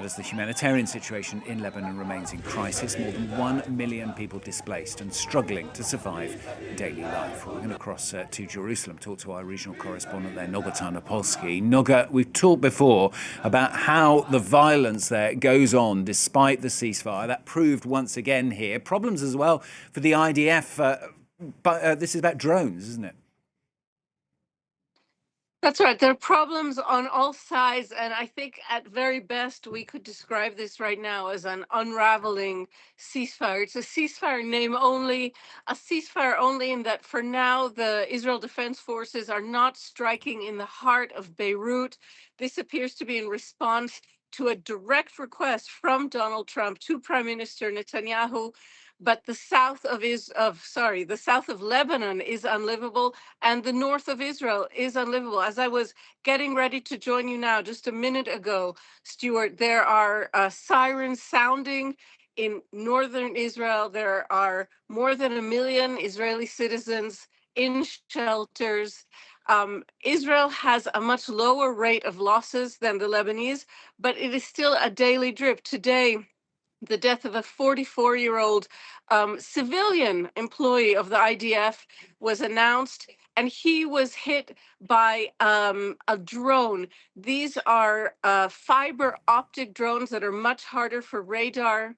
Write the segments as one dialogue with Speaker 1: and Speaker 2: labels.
Speaker 1: As the humanitarian situation in Lebanon remains in crisis, more than 1 million people displaced and struggling to survive daily life. We're going to cross to Jerusalem, talk to our regional correspondent there, Noga Tarnopolsky. Noga, we've talked before about how the violence there goes on despite the ceasefire. That proved once again here. Problems as well for the IDF, but this is about drones, isn't it?
Speaker 2: That's right. There are problems on all sides. And I think at very best, we could describe this right now as an unraveling ceasefire. It's a ceasefire name only, a ceasefire only in that for now, the Israel Defense Forces are not striking in the heart of Beirut. This appears to be in response to a direct request from Donald Trump to Prime Minister Netanyahu. But the south the south of Lebanon is unlivable, and the north of Israel is unlivable. As I was getting ready to join you now, just a minute ago, Stuart, there are sirens sounding in northern Israel. There are more than 1 million Israeli citizens in shelters. Israel has a much lower rate of losses than the Lebanese, but it is still a daily drip. Today, the death of a 44-year-old civilian employee of the IDF was announced, and he was hit by a drone. These are fiber optic drones that are much harder for radar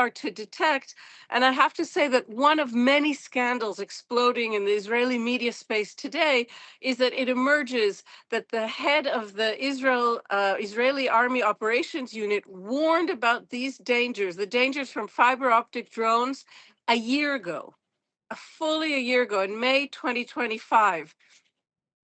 Speaker 2: to detect. And I have to say that one of many scandals exploding in the Israeli media space today is that it emerges that the head of the Israeli Army Operations Unit warned about these dangers, the dangers from fiber optic drones, a year ago, fully a year ago, in May 2025.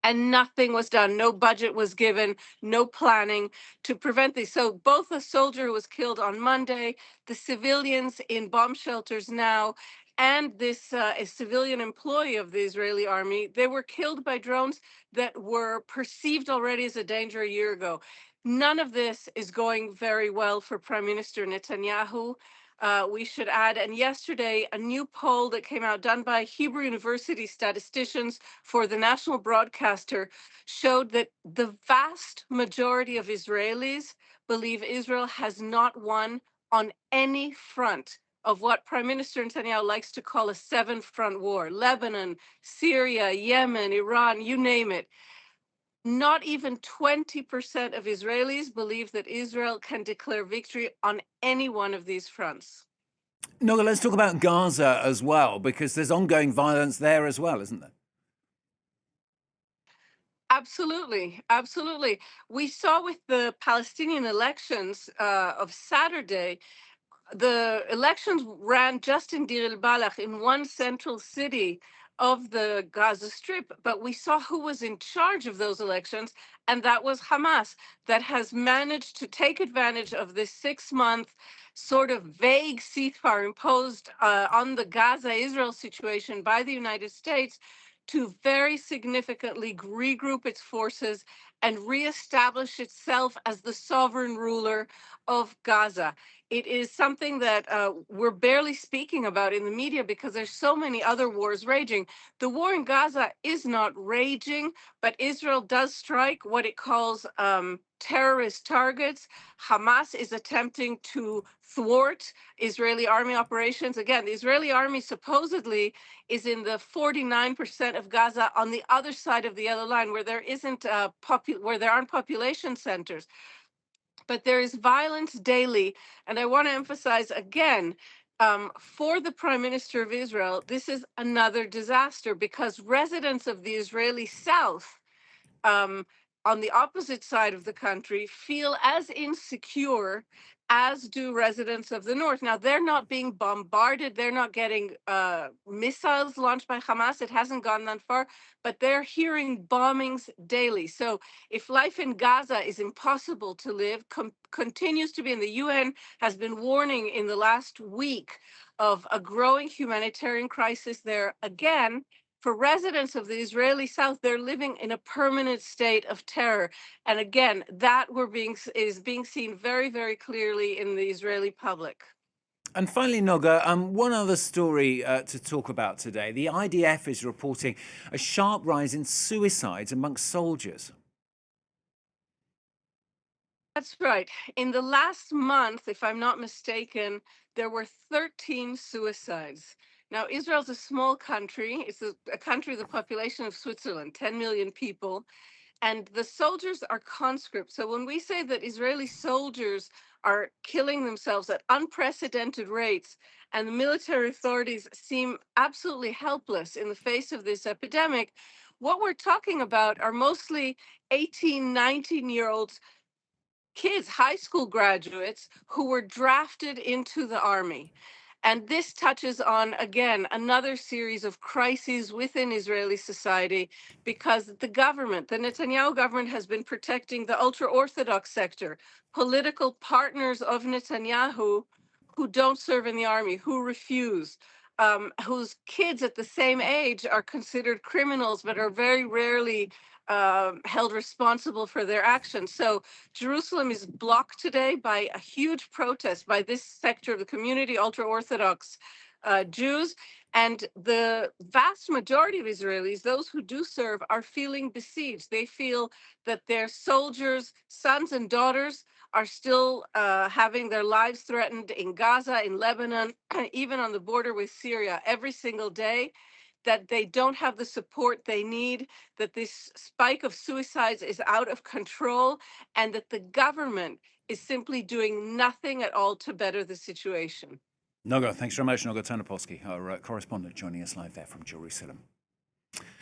Speaker 2: And nothing was done. No budget was given, no planning to prevent these. So both the soldier who was killed on Monday, the civilians in bomb shelters now, and this a civilian employee of the Israeli army, they were killed by drones that were perceived already as a danger a year ago. None of this is going very well for Prime Minister Netanyahu. We should add, and yesterday, a new poll that came out done by Hebrew University statisticians for the national broadcaster showed that the vast majority of Israelis believe Israel has not won on any front of what Prime Minister Netanyahu likes to call a 7-front war: Lebanon, Syria, Yemen, Iran, you name it. Not even 20% of Israelis believe that Israel can declare victory on any one of these fronts.
Speaker 1: Noga, let's talk about Gaza as well, because there's ongoing violence there as well, isn't there?
Speaker 2: Absolutely, absolutely. We saw with the Palestinian elections of Saturday, the elections ran just in Deir el-Balach, in one central city of the Gaza Strip, but we saw who was in charge of those elections, and that was Hamas, that has managed to take advantage of this 6-month sort of vague ceasefire imposed on the Gaza-Israel situation by the United States to very significantly regroup its forces and reestablish itself as the sovereign ruler of Gaza. It is something that we're barely speaking about in the media because there's so many other wars raging. The war in Gaza is not raging, but Israel does strike what it calls terrorist targets. Hamas is attempting to thwart Israeli army operations. Again, the Israeli army supposedly is in the 49% of Gaza on the other side of the yellow line, where there isn't where there aren't population centers. But there is violence daily. And I want to emphasize again, for the Prime Minister of Israel, this is another disaster because residents of the Israeli South, um, on the opposite side of the country, feel as insecure as do residents of the north. Now, they're not being bombarded. They're not getting missiles launched by Hamas. It hasn't gone that far, but they're hearing bombings daily. So if life in Gaza is impossible to live, continues to be, and the UN has been warning in the last week of a growing humanitarian crisis there again, for residents of the Israeli South, they're living in a permanent state of terror. And again, that is being seen very, very clearly in the Israeli public.
Speaker 1: And finally, Noga, one other story to talk about today. The IDF is reporting a sharp rise in suicides amongst soldiers.
Speaker 2: That's right. In the last month, if I'm not mistaken, there were 13 suicides. Now, Israel's a small country. It's a country with a population of Switzerland, 10 million people, and the soldiers are conscripts. So when we say that Israeli soldiers are killing themselves at unprecedented rates, and the military authorities seem absolutely helpless in the face of this epidemic, what we're talking about are mostly 18, 19-year-olds, kids, high school graduates who were drafted into the army. And this touches on, again, another series of crises within Israeli society because the government, the Netanyahu government, has been protecting the ultra Orthodox sector, political partners of Netanyahu who don't serve in the army, who refuse, whose kids at the same age are considered criminals but are very rarely held responsible for their actions. So Jerusalem is blocked today by a huge protest by this sector of the community, ultra Orthodox Jews. And the vast majority of Israelis, those who do serve, are feeling besieged. They feel that their soldiers, sons and daughters, are still having their lives threatened in Gaza, in Lebanon, even on the border with Syria every single day, that they don't have the support they need, that this spike of suicides is out of control, and that the government is simply doing nothing at all to better the situation.
Speaker 1: Noga, thanks very much. Noga Tarnopolsky, our correspondent, joining us live there from Jerusalem.